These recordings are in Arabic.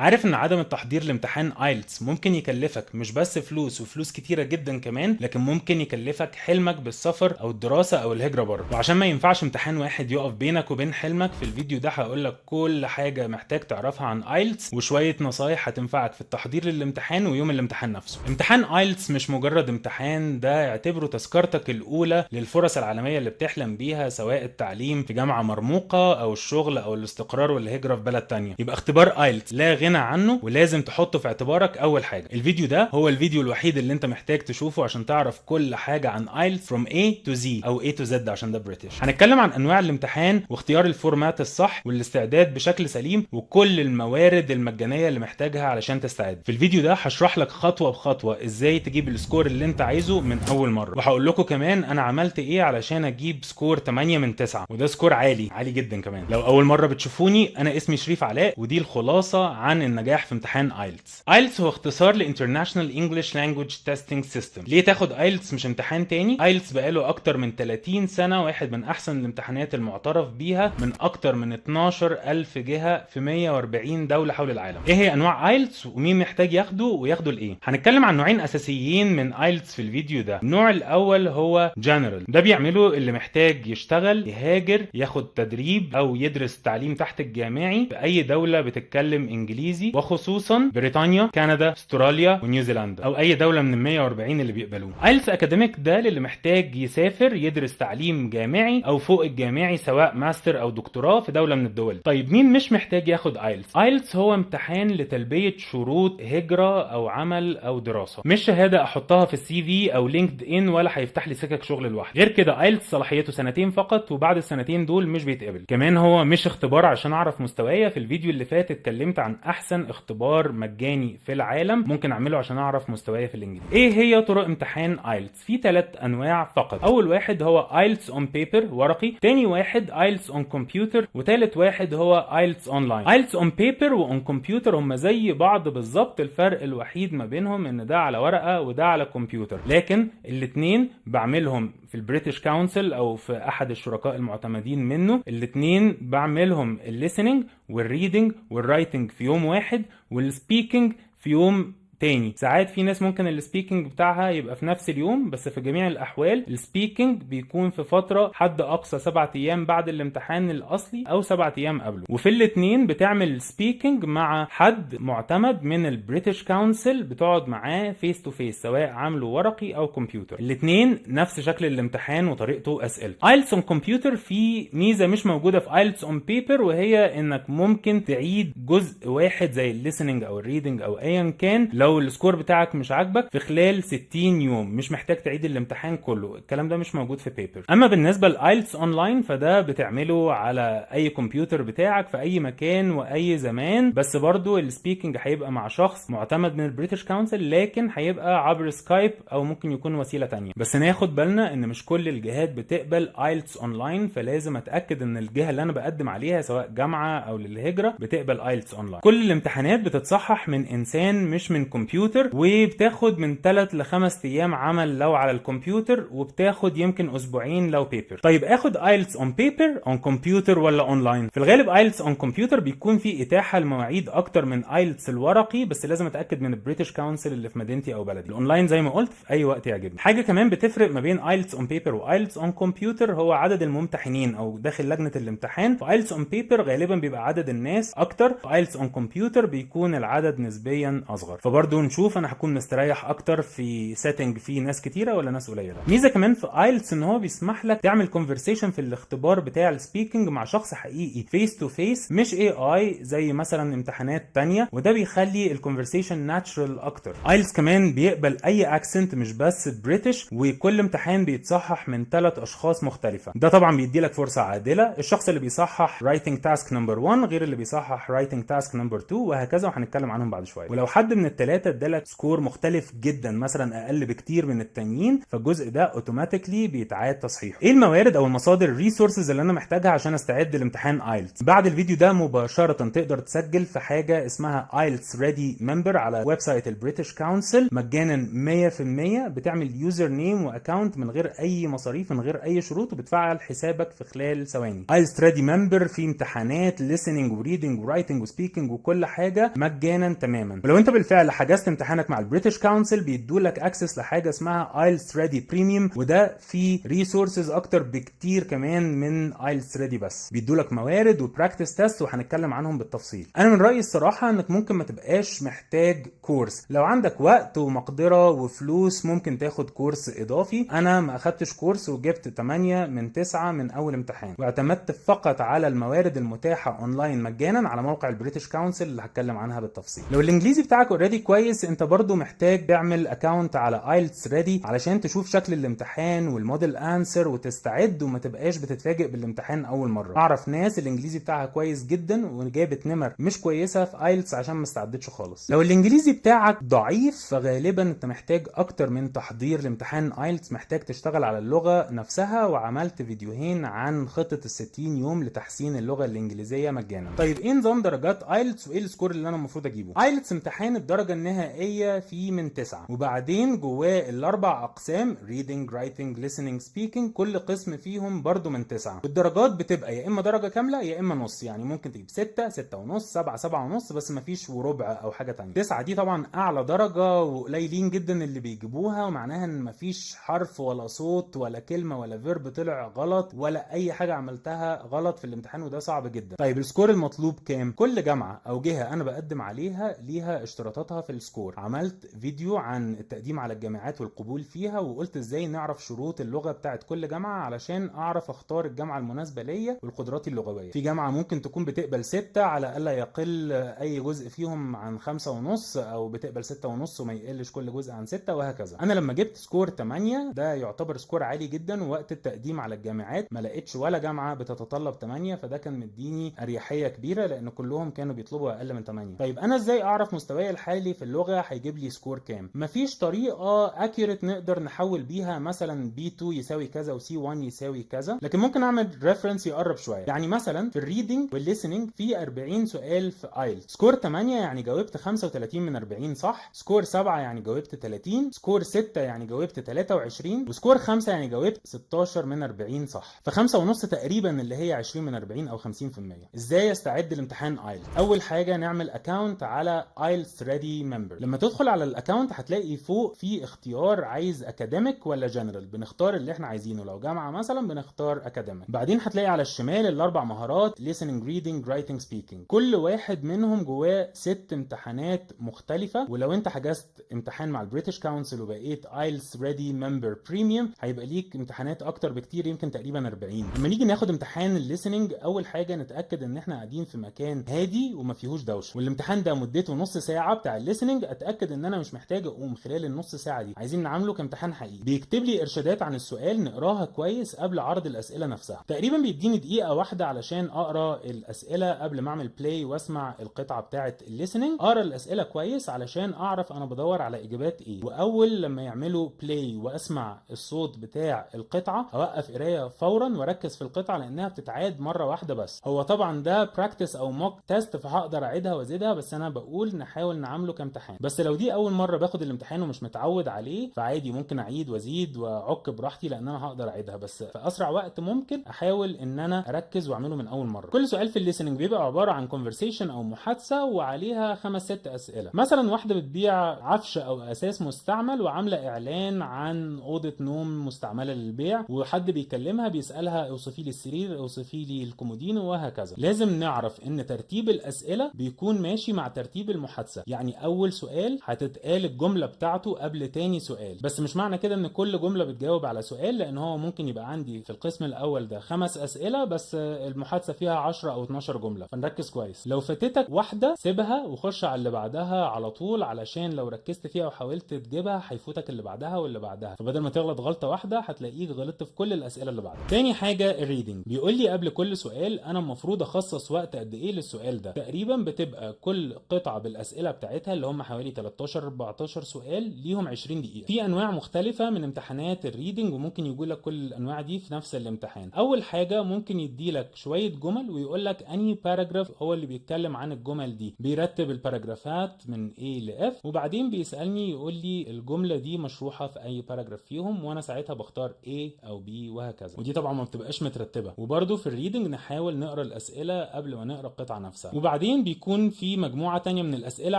عارف ان عدم التحضير لامتحان ايلتس ممكن يكلفك مش بس فلوس وفلوس كتيرة جدا كمان، لكن ممكن يكلفك حلمك بالسفر او الدراسة او الهجرة بره. وعشان ما ينفعش امتحان واحد يقف بينك وبين حلمك، في الفيديو ده هقولك كل حاجة محتاج تعرفها عن ايلتس وشوية نصايح هتنفعك في التحضير للامتحان ويوم الامتحان نفسه. امتحان ايلتس مش مجرد امتحان، ده اعتبره تذكرتك الاولى للفرص العالمية اللي بتحلم بيها، سواء التعليم في جامعة مرموقة او الشغل او الاستقرار والهجرة في بلد تانية. يبقى اختبار ايلتس لا غنى عنه ولازم تحطه في اعتبارك اول حاجه. الفيديو ده هو الفيديو الوحيد اللي انت محتاج تشوفه عشان تعرف كل حاجه عن ايلتس from A to Z او A to Z عشان ده بريتش. هنتكلم عن انواع الامتحان واختيار الفورمات الصح والاستعداد بشكل سليم وكل الموارد المجانيه اللي محتاجها علشان تستعد. في الفيديو ده هشرح لك خطوه بخطوه ازاي تجيب السكور اللي انت عايزه من اول مره، وهقول لكم كمان انا عملت ايه علشان اجيب سكور 8 من 9، وده سكور عالي عالي جدا كمان. لو اول مره بتشوفوني، انا اسمي شريف علاء ودي الخلاصه عن النجاح في امتحان ايلتس. ايلتس هو اختصار لانترناشونال انجلش لانجويج تيستنج سيستم. ليه تاخد ايلتس مش امتحان تاني؟ ايلتس بقاله اكتر من 30 سنه واحد من احسن الامتحانات المعترف بيها من اكتر من 12,000 جهه في 140 دوله حول العالم. ايه هي انواع ايلتس ومين محتاج ياخده وياخده لايه؟ هنتكلم عن نوعين اساسيين من ايلتس في الفيديو ده. النوع الاول هو جنرال، ده بيعمله اللي محتاج يشتغل، يهاجر، ياخد تدريب او يدرس تعليم تحت الجامعي في اي دوله بتتكلم انجليزي، وخصوصا بريطانيا، كندا، استراليا ونيوزيلندا، او اي دوله من ال 140 اللي بيقبلوه. ايلتس اكاديميك ده اللي محتاج يسافر يدرس تعليم جامعي او فوق الجامعي، سواء ماستر او دكتوراه في دوله من الدول. طيب مين مش محتاج ياخد ايلتس؟ ايلتس هو امتحان لتلبيه شروط هجره او عمل او دراسه، مش شهاده احطها في السي في او لينكد ان ولا هيفتح لي سكك شغل لوحدي. غير كده ايلتس صلاحيته سنتين فقط، وبعد السنتين دول مش بيتقبل. كمان هو مش اختبار عشان اعرف مستوايا. في الفيديو اللي فات اتكلمت عن احسن اختبار مجاني في العالم ممكن اعمله عشان اعرف مستوايا في الانجليزي. ايه هي طرق امتحان ايلتس؟ في 3 انواع فقط. اول واحد هو ايلتس اون بيبر ورقي، تاني واحد ايلتس اون كمبيوتر، وتالت واحد هو ايلتس اونلاين. ايلتس اون بيبر واون كمبيوتر هم زي بعض بالظبط، الفرق الوحيد ما بينهم ان ده على ورقه وده على كمبيوتر، لكن الاثنين بعملهم في البريتش كونسل او في احد الشركاء المعتمدين منه. الاثنين بعملهم الليسننج والريدنج والرايتنج في يوم واحد، والسبيكنج في يوم تاني. ساعات في ناس ممكن السبيكنج بتاعها يبقى في نفس اليوم، بس في جميع الاحوال السبيكنج بيكون في فتره حد اقصى 7 ايام بعد الامتحان الاصلي او 7 ايام قبله. وفي الاثنين بتعمل سبيكنج مع حد معتمد من البريتش كونسل، بتقعد معاه فيس تو فيس، سواء عامله ورقي او كمبيوتر. الاثنين نفس شكل الامتحان وطريقته اسئله. ايلتس اون كمبيوتر في ميزه مش موجوده في ايلتس اون بيبر، وهي انك ممكن تعيد جزء واحد زي الليسننج او الريدنج او ايا كان لو السكور بتاعك مش عاجبك في خلال 60 يوم. مش محتاج تعيد الامتحان كله، الكلام ده مش موجود في بيبر. اما بالنسبه لايلتس اونلاين فده بتعمله على اي كمبيوتر بتاعك في اي مكان واي زمان، بس برضو السبيكنج هيبقى مع شخص معتمد من البريتش كونسل، لكن هيبقى عبر سكايب او ممكن يكون وسيله تانية. بس ناخد بالنا ان مش كل الجهات بتقبل ايلتس اونلاين، فلازم اتاكد ان الجهه اللي انا بقدم عليها سواء جامعه او للهجره بتقبل ايلتس اونلاين. كل الامتحانات بتتصحح من انسان مش من كمبيوتر، وبتاخد من 3 ل 5 ايام عمل لو على الكمبيوتر، وبتاخد يمكن اسبوعين لو بيبر. طيب اخد ايلتس اون بيبر اون كمبيوتر ولا اونلاين؟ في الغالب ايلتس اون كمبيوتر بيكون في اتاحه لمواعيد اكتر من ايلتس الورقي، بس لازم اتاكد من البريتش كونسل اللي في مدينتي او بلدي. الاونلاين زي ما قلت في اي وقت يعجبني. حاجه كمان بتفرق ما بين ايلتس اون بيبر وايلتس اون كمبيوتر هو عدد الممتحنين او داخل لجنه الامتحان. في ايلتس اون بيبر غالبا بيبقى عدد الناس اكتر، في ايلتس اون كمبيوتر بيكون العدد نسبيا اصغر. فبرضه نشوف انا هكون مستريح اكتر في سيتنج فيه ناس كتيره ولا ناس قليله. ميزه كمان في ايلتس ان هو بيسمح لك تعمل كونفرسيشن في الاختبار بتاع السبيكنج مع شخص حقيقي فيس تو فيس، مش اي اي زي مثلا امتحانات تانية، وده بيخلي الكونفرسيشن ناتشرال اكتر. ايلتس كمان بيقبل اي اكسنت مش بس بريتش، وكل امتحان بيتصحح من 3 اشخاص مختلفه. ده طبعا بيدي لك فرصه عادله. الشخص اللي بيصحح رايتنج تاسك نمبر 1 غير اللي بيصحح رايتنج تاسك نمبر 2 وهكذا، وهنتكلم عنهم بعد شويه. ولو حد من ال3 3 ادالك سكور مختلف جدا، مثلا اقل بكتير من التانيين، فالجزء ده اوتوماتيكلي بيتعاد تصحيحه. ايه الموارد او المصادر الريسورسز اللي انا محتاجها عشان استعد لامتحان ايلتس؟ بعد الفيديو ده مباشره تقدر تسجل في حاجه اسمها ايلتس ريدي ممبر على ويب سايت البريتش كونسل مجانا 100%. بتعمل يوزر نيم واكونت من غير اي مصاريف، من غير اي شروط، وبتفعل حسابك في خلال ثواني. ايلتس ريدي ممبر فيه امتحانات listening وريدنج ورايتنج وسبيكنج وكل حاجه مجانا تماما. ولو انت بالفعل حجزت امتحانك مع البريتش كونسل بيدولك اكسس لحاجه اسمها ايلتس ريدي بريميوم، وده فيه ريسورسز اكتر بكتير كمان من ايلتس ريدي، بس بيدولك موارد وبراكتس تيست وهنتكلم عنهم بالتفصيل. انا من رايي الصراحه انك ممكن ما تبقاش محتاج كورس، لو عندك وقت ومقدره وفلوس ممكن تاخد كورس اضافي. انا ما اخدتش كورس وجبت 8 من 9 من اول امتحان، واعتمدت فقط على الموارد المتاحه اونلاين مجانا على موقع البريتش كونسل اللي هتكلم عنها بالتفصيل. لو الانجليزي بتاعك اوريدي كويس انت برضو محتاج تعمل اكونت على ايلتس ريدي علشان تشوف شكل الامتحان والموديل انسر وتستعد وما تبقاش بتتفاجئ بالامتحان اول مره. اعرف ناس الانجليزي بتاعها كويس جدا وجابت نمر مش كويسه في ايلتس عشان ما استعدتش خالص. لو الانجليزي بتاعك ضعيف فغالبا انت محتاج اكتر من تحضير لامتحان ايلتس، محتاج تشتغل على اللغه نفسها، وعملت فيديوهين عن خطه ال60 يوم لتحسين اللغه الانجليزيه مجانا. طيب ايه نظام درجات ايلتس وايه السكور اللي انا المفروض اجيبه؟ ايلتس امتحان الدرجه النهائيه فيه من 9، وبعدين جواه الاربع اقسام reading writing listening speaking، كل قسم فيهم برضو من 9. والدرجات بتبقى يا اما درجه كامله يا اما نص، يعني ممكن تجيب 6 6 ونص 7 7 ونص، بس مفيش وربع او حاجه تانية. 9 دي طبعا اعلى درجه وقليلين جدا اللي بيجيبوها، ومعناها ان مفيش حرف ولا صوت ولا كلمه ولا فيرب طلع غلط ولا اي حاجه عملتها غلط في الامتحان، وده صعب جدا. طيب السكور المطلوب كام؟ كل جامعه او جهه انا بقدم عليها ليها اشتراطاتها في السكور. عملت فيديو عن التقديم على الجامعات والقبول فيها، وقلت ازاي نعرف شروط اللغه بتاعت كل جامعه علشان اعرف اختار الجامعه المناسبه ليا والقدرات اللغويه. في جامعه ممكن تكون بتقبل 6 على الا يقل اي جزء فيهم عن 5 ونص، او بتقبل 6 ونص وما يقلش كل جزء عن 6، وهكذا. انا لما جبت سكور 8 ده يعتبر سكور عالي جدا، ووقت التقديم على الجامعات ما لقيتش ولا جامعه بتتطلب 8، فده كان مديني اريحيه كبيره لان كلهم كانوا بيطلبوا اقل من 8. طيب انا ازاي اعرف مستواي الحالي في اللغه هيجيب لي سكور كام؟ مفيش طريقه اكيوريت نقدر نحول بيها مثلا B2 يساوي كذا وC1 يساوي كذا، لكن ممكن اعمل ريفرنس يقرب شويه. يعني مثلا في الريدنج والليسننج في 40 سؤال في ايلتس، سكور 8 يعني جاوبت 35 من 40 صح، سكور 7 يعني جاوبت 30، سكور 6 يعني جاوبت 23، وسكور 5 يعني جاوبت 16 من 40 صح، ف5 ونص تقريبا اللي هي 20 من 40 او 50%. ازاي استعد لامتحان ايلتس؟ اول حاجه نعمل اكونت على ايلتس ريدي ممبر. لما تدخل على الاكونت هتلاقي فوق في اختيار عايز اكاديميك ولا جنرال، بنختار اللي احنا عايزينه. لو جامعه مثلا بنختار اكاديميك. بعدين هتلاقي على الشمال الاربع مهارات listening reading writing speaking، كل واحد منهم جواه 6 امتحانات مختلفه. ولو انت حجزت امتحان مع البريتش كونسل وبقيت ايلتس ريدي ممبر بريميوم هيبقى ليك امتحانات اكتر بكتير، يمكن تقريبا 40. لما نيجي ناخد امتحان الليسننج اول حاجه نتاكد ان احنا قاعدين في مكان هادي وما فيهوش دوشه، والامتحان ده مدته نص ساعه بتاع الليسننج، اتاكد ان انا مش محتاج اقوم خلال النص ساعه دي، عايزين نعامله كامتحان حقيقي. بيكتب لي ارشادات عن السؤال نقراها كويس قبل عرض الاسئله نفسها، تقريبا بيديني دقيقه واحده علشان اقرا الاسئله قبل ما اعمل بلاي واسمع القطعه بتاعه الليسننج. اقرا الاسئله كويس علشان اعرف انا بدور على اجابات ايه، واول لما يعملوا بلاي واسمع الصوت بتاع القطعه اوقف قرايه فورا واركز في القطعه لانها بتتعاد مره واحده بس. هو طبعا ده براكتس او موك تيست فهقدر اعيدها وازيدها، بس انا بقول نحاول نعامله كامتحان. بس لو دي اول مره باخد الامتحان ومش متعود عليه فعادي ممكن اعيد وازيد واعك براحتي لان انا هقدر اعيدها، بس في اسرع وقت ممكن احاول ان انا اركز واعمله من اول مره. كل سؤال في الليسننج بيبقى عباره عن كونفرسيشن او محادثه وعليها 5 6 اسئله. مثلا واحده بتبيع عفش او اساس مستعمل وعامله اعلان عن اوضه نوم مستعمله للبيع، وحد بيكلمها بيسالها اوصفي لي السرير، اوصفي لي الكومودينو، وهكذا. لازم نعرف ان ترتيب الاسئله بيكون ماشي مع ترتيب المحادثه، يعني اول سؤال هتتقال الجمله بتاعته قبل تاني سؤال، بس مش معنى كده ان كل جمله بتجاوب على سؤال، لان هو ممكن يبقى عندي في القسم الاول ده 5 اسئله بس المحادثه فيها 10 او 12 جمله، فنركز كويس. لو فاتتك واحده سيبها وخش على اللي بعدها على طول، علشان لو ركزت فيها وحاولت تجيبها هيفوتك اللي بعدها واللي بعدها، فبدل ما تغلط غلطه واحده هتلاقيك غلطت في كل الاسئله اللي بعدها. تاني حاجه الريدنج، بيقول لي قبل كل سؤال انا المفروض اخصص وقت قد ايه للسؤال ده. تقريبا بتبقى كل قطعه بالاسئله بتاعتها اللي اللي هم حوالي 13 14 سؤال ليهم 20 دقيقه. في انواع مختلفه من امتحانات الريدنج وممكن يقول لك كل الانواع دي في نفس الامتحان. اول حاجه ممكن يدي لك شويه جمل ويقول لك انهي باراجراف هو اللي بيتكلم عن الجمل دي، بيرتب الباراجرافات من A ل F، وبعدين بيسالني يقول لي الجمله دي مشروحه في اي باراجراف فيهم، وانا ساعتها بختار A او B وهكذا. ودي طبعا ما بتبقاش مترتبه. وبرده في الريدنج نحاول نقرا الاسئله قبل ما نقرا القطعه نفسها. وبعدين بيكون في مجموعه تانية من الاسئله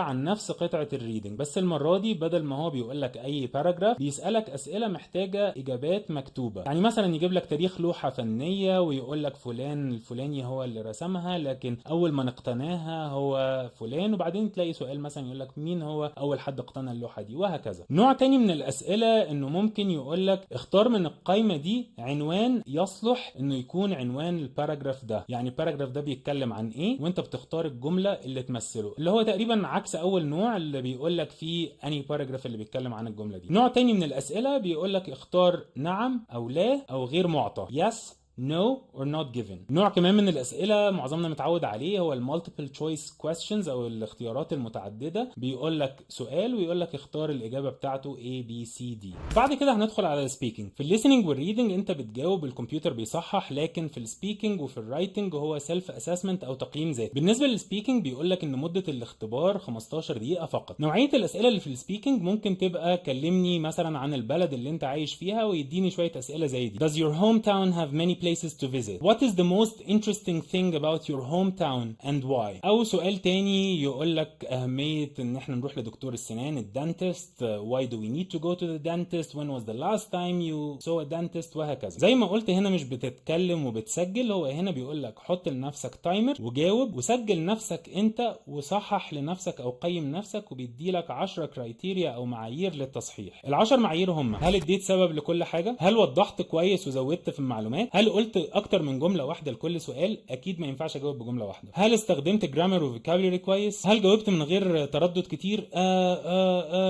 عن نفس قطعه الريدنج، بس المره دي بدل ما هو بيقول لك اي باراجراف بيسالك اسئله محتاجه اجابات مكتوبه. يعني مثلا يجيب لك تاريخ لوحه فنيه ويقول لك فلان الفلاني هو اللي رسمها، لكن اول ما نقتناها هو فلان، وبعدين تلاقي سؤال مثلا يقول لك مين هو اول حد اقتنى اللوحه دي وهكذا. نوع تاني من الاسئله انه ممكن يقول لك اختار من القائمه دي عنوان يصلح انه يكون عنوان الباراجراف ده، يعني الباراجراف ده بيتكلم عن ايه وانت بتختار الجمله اللي تمثله، اللي هو تقريبا عكس اول نوع اللي بيقول لك فيه انهي باراجراف اللي بيتكلم عن الجمله دي. نوع تاني من الاسئله بيقول لك اختار نعم او لا او غير معطى، yes no or not given. نوع كمان من الأسئلة معظمنا متعود عليه هو multiple choice questions أو الاختيارات المتعددة. بيقول لك سؤال ويقول لك اختار الإجابة بتاعته A B C D. بعد كده هندخل على السبيكينج. في الليسننج والريدنج أنت بتجاوب، الكمبيوتر بيصحح، لكن في السبيكينج وفي الرايتنج هو سيلف اسسمنت أو تقييم ذاتي. بالنسبة للسبيكينج بيقول لك إن مدة الاختبار 15 دقيقة فقط. نوعية الأسئلة اللي في السبيكينج ممكن تبقى كلمني مثلا عن البلد اللي أنت عايش فيها ويديني شوية أسئلة زي دي. Does your hometown have many places to visit? What is the most interesting thing about your hometown and why? أو سؤال تاني يقول لك أهمية إن إحنا نروح لدكتور السنان الدانتست. Why do we need to go to the dentist? When was the last time you saw a dentist? وهكذا. زي ما قلت هنا مش بتتكلم وبتسجل، هو هنا بيقول لك حط لنفسك تايمر وجاوب وسجل نفسك أنت وصحح لنفسك أو قيم نفسك، وبيدي لك 10 كرايتيريا أو معايير للتصحيح. ال10 معايير هم: هل اديت سبب لكل حاجة؟ هل وضحت كويس وزودت في المعلومات؟ هل قلت اكتر من جمله واحده لكل سؤال؟ اكيد ما ينفعش اجاوب بجمله واحده. هل استخدمت جرامر وفوكابولري كويس؟ هل جاوبت من غير تردد كتير؟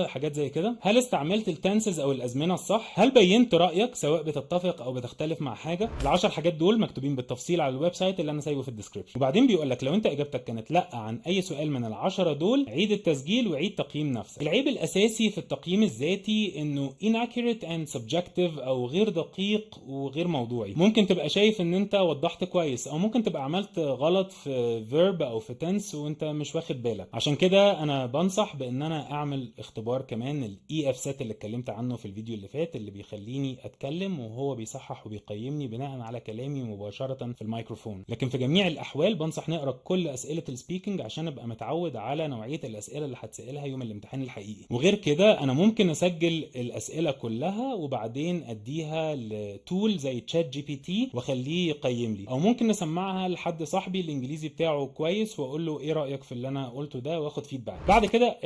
حاجات زي كده. هل استعملت التنسز او الازمنه الصح؟ هل بينت رايك سواء بتتفق او بتختلف مع حاجه؟ ال10 حاجات دول مكتوبين بالتفصيل على الويب سايت اللي انا سايبه في الديسكربشن. وبعدين بيقول لك لو انت اجابتك كانت لا عن اي سؤال من ال10 دول، عيد التسجيل وعيد تقييم نفسك. العيب الاساسي في التقييم الذاتي انه inaccurate and subjective او غير دقيق وغير موضوعي. ممكن تبقى شايف ان انت وضحت كويس، او ممكن تبقى عملت غلط في verb او في tense وانت مش واخد بالك. عشان كده انا بنصح بان انا اعمل اختبار كمان الاي اف سات اللي اتكلمت عنه في الفيديو اللي فات، اللي بيخليني اتكلم وهو بيصحح وبيقيمني بناء على كلامي مباشرة في الميكروفون. لكن في جميع الاحوال بنصح نقرا كل اسئلة السبيكنج عشان ابقى متعود على نوعية الاسئلة اللي هتسالها يوم الامتحان الحقيقي. وغير كده انا ممكن اسجل الاسئلة كلها وبعدين اديها لتول زي تشات جي بي تي واخليه يقيم لي، او ممكن نسمعها لحد صاحبي الانجليزي بتاعه كويس واقول له ايه رايك في اللي انا قلته ده واخد فيدباك. بعد كده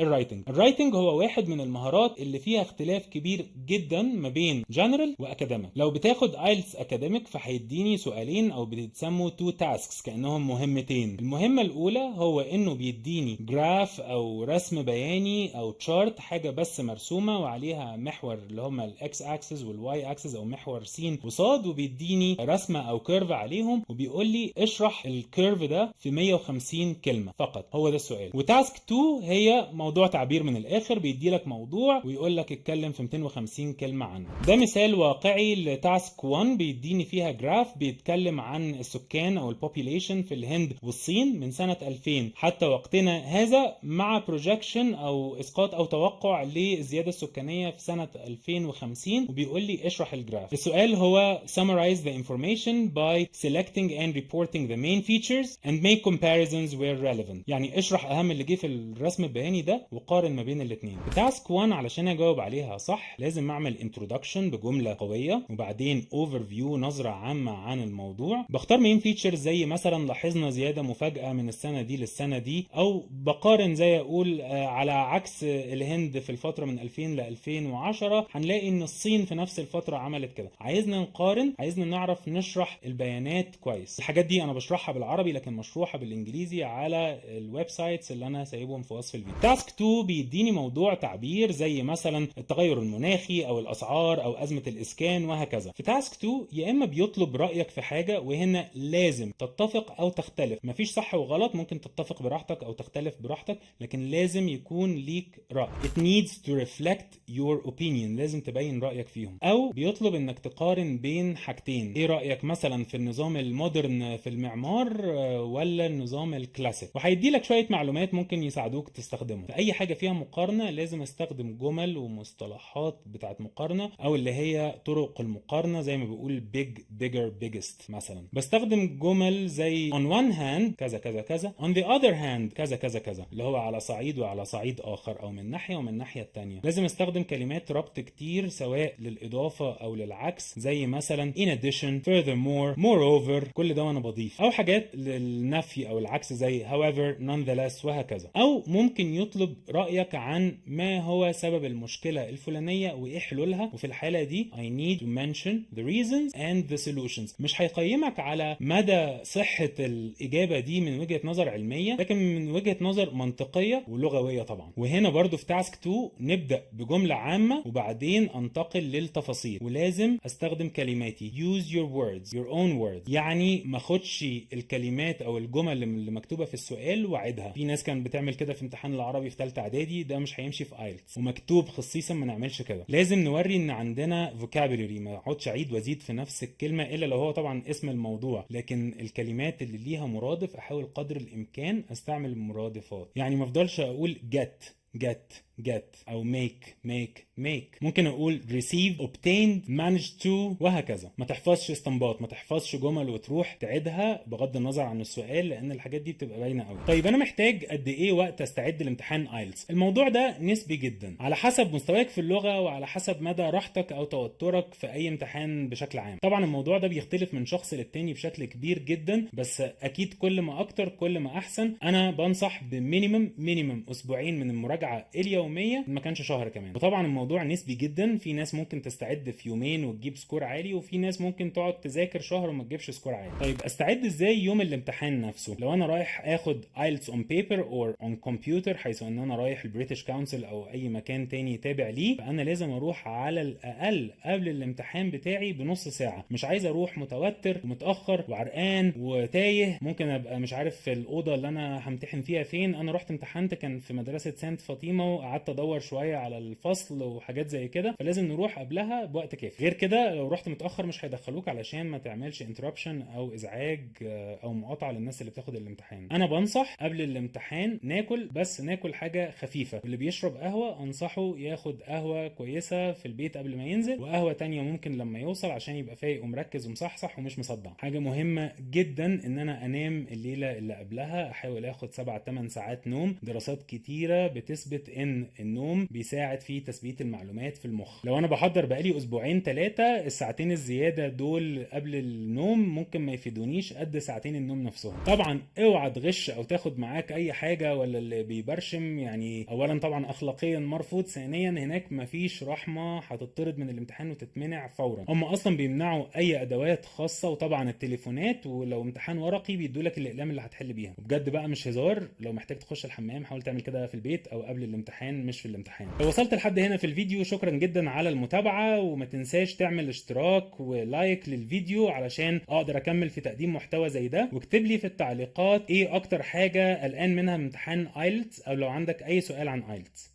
الرايتنج هو واحد من المهارات اللي فيها اختلاف كبير جدا ما بين جنرال واكاديميك. لو بتاخد ايلتس اكاديميك فهيديني سؤالين او بيتسموا تو تاسكس كانهم مهمتين. المهمه الاولى هو انه بيديني جراف او رسم بياني او تشارت، حاجه بس مرسومه وعليها محور اللي هم الاكس اكسس والواي اكسس او محور س وصاد، وبيديني رسمه او كيرف عليهم وبيقول لي اشرح الكيرف ده في 150 كلمه فقط. هو ده السؤال. وتاسك 2 هي موضوع تعبير من الاخر، بيدي لك موضوع ويقول لك اتكلم في 250 كلمه عنه. ده مثال واقعي لتاسك 1 بيديني فيها جراف بيتكلم عن السكان او البوبيليشن في الهند والصين من سنه 2000 حتى وقتنا هذا، مع بروجكشن او اسقاط او توقع للزياده السكانيه في سنه 2050، وبيقول لي اشرح الجراف. السؤال هو summarize the information by selecting and reporting the main features and make comparisons where relevant. يعني اشرح اهم اللي جه في الرسم البياني ده وقارن ما بين الاثنين. تاسك 1 علشان اجاوب عليها صح لازم اعمل introduction بجمله قويه، وبعدين overview نظره عامه عن الموضوع. بختار main features زي مثلا لاحظنا زياده مفاجاه من السنه دي للسنه دي، او بقارن زي اقول على عكس الهند في الفتره من 2000 ل 2010 هنلاقي ان الصين في نفس الفتره عملت كده. عايزنا نقارن، عايزنا نعرف نعرف نشرح البيانات كويس. الحاجات دي انا بشرحها بالعربي لكن مشروحه بالانجليزي على الويب سايتس اللي انا سايبهم في وصف الفيديو. تاسك 2 بيديني موضوع تعبير زي مثلا التغير المناخي او الاسعار او ازمه الاسكان وهكذا. في تاسك 2 يا اما بيطلب رايك في حاجه، وهنا لازم تتفق او تختلف، مفيش صح وغلط، ممكن تتفق براحتك او تختلف براحتك، لكن لازم يكون ليك راي. It needs to reflect your opinion، لازم تبين رايك فيهم. او بيطلب انك تقارن بين حاجتين، ايه رايك مثلا في النظام المودرن في المعمار ولا النظام الكلاسيك، وهيدي لك شويه معلومات ممكن يساعدوك تستخدمهم. في اي حاجه فيها مقارنه لازم استخدم جمل ومصطلحات بتاعت مقارنه، او اللي هي طرق المقارنه زي ما بيقول big bigger biggest. مثلا بستخدم جمل زي on one hand كذا كذا كذا، on the other hand كذا كذا كذا، اللي هو على صعيد وعلى صعيد اخر، او من ناحيه ومن الناحيه الثانيه. لازم استخدم كلمات ربط كتير سواء للاضافه او للعكس، زي مثلا in addition furthermore moreover، كل ده وانا بضيف، او حاجات للنفي او العكس زي however nonetheless وهكذا. او ممكن يطلب رايك عن ما هو سبب المشكله الفلانيه وايه حلولها، وفي الحاله دي I need to mention the reasons and the solutions. مش هيقيمك على مدى صحه الاجابه دي من وجهه نظر علميه، لكن من وجهه نظر منطقيه ولغويه طبعا. وهنا برضو في تاسك 2 نبدا بجمله عامه وبعدين انتقل للتفاصيل، ولازم استخدم كلماتي use your words your own words، يعني ما اخدش الكلمات او الجمل اللي مكتوبه في السؤال واعيدها. في ناس كانت بتعمل كده في امتحان العربي في ثالثه اعدادي، ده مش هيمشي في ايلتس، ومكتوب خصيصا ما نعملش كده. لازم نوري ان عندنا vocabulary، ما اقعدش اعيد وازيد في نفس الكلمه الا لو هو طبعا اسم الموضوع، لكن الكلمات اللي ليها مرادف احاول قدر الامكان استعمل مرادفات. يعني ما افضلش اقول get او make. ممكن اقول receive obtained managed to وهكذا. ما تحفظش استنباط، ما تحفظش جمل وتروح تعيدها بغض النظر عن السؤال، لان الحاجات دي بتبقى باينه قوي. طيب انا محتاج قد ايه وقت استعد لامتحان ايلتس؟ الموضوع ده نسبي جدا على حسب مستواك في اللغه وعلى حسب مدى راحتك او توترك في اي امتحان بشكل عام. طبعا الموضوع ده بيختلف من شخص للتاني بشكل كبير جدا، بس اكيد كل ما اكتر كل ما احسن. انا بنصح بمينيمم اسبوعين من المراجعه اليوميه، ما كانش شهر كمان. وطبعا الموضوع نسبي جدا، في ناس ممكن تستعد في يومين وتجيب سكور عالي، وفي ناس ممكن تقعد تذاكر شهر وما تجيبش سكور عالي. طيب استعد ازاي يوم الامتحان نفسه؟ لو انا رايح اخد ايلتس اون بيبر اور اون كمبيوتر، حيث ان انا رايح البريتش كونسل او اي مكان تاني تابع ليه، فانا لازم اروح على الاقل قبل الامتحان بتاعي بنص ساعه. مش عايز اروح متوتر ومتاخر وعرقان وتايه، ممكن ابقى مش عارف في الاوضه اللي انا همتحن فيها فين. انا رحت امتحنت كان في مدرسه سانت فاطمه، وقعدت ادور شويه على الفصل وحاجات زي كده، فلازم نروح قبلها بوقت كافي. غير كده لو رحت متاخر مش هيدخلوك علشان ما تعملش انتربشن او ازعاج او مقاطعه للناس اللي بتاخد الامتحان. انا بنصح قبل الامتحان ناكل، بس ناكل حاجه خفيفه. اللي بيشرب قهوه انصحه ياخد قهوه كويسه في البيت قبل ما ينزل، وقهوه تانية ممكن لما يوصل عشان يبقى فايق ومركز ومصحصح ومش مصدع. حاجه مهمه جدا ان انا انام الليله اللي قبلها، احاول اخد 7-8 ساعات نوم. دراسات كتيره بتثبت ان النوم بيساعد في تثبيت المعلومات في المخ. لو انا بحضر بقالي اسبوعين 3، الساعتين الزياده دول قبل النوم ممكن ما يفيدونيش قد ساعتين النوم نفسهم. طبعا اوعى تغش او تاخد معاك اي حاجه ولا اللي بيبرشم، يعني اولا طبعا اخلاقيا مرفوض، ثانيا هناك مفيش رحمه، هتطرد من الامتحان وتتمنع فورا. هم اصلا بيمنعوا اي ادوات خاصه، وطبعا التليفونات، ولو امتحان ورقي بيدولك الاقلام اللي هتحل بيها. وبجد بقى مش هزار، لو محتاج تخش الحمام حاول تعمل كده في البيت او قبل الامتحان مش في الامتحان. لو وصلت لحد هنا في الفيديو شكرا جدا على المتابعه، وما تنساش تعمل اشتراك ولايك للفيديو علشان اقدر اكمل في تقديم محتوى زي ده. واكتب لي في التعليقات ايه اكتر حاجه قلقان منها من امتحان ايلتس، او لو عندك اي سؤال عن ايلتس.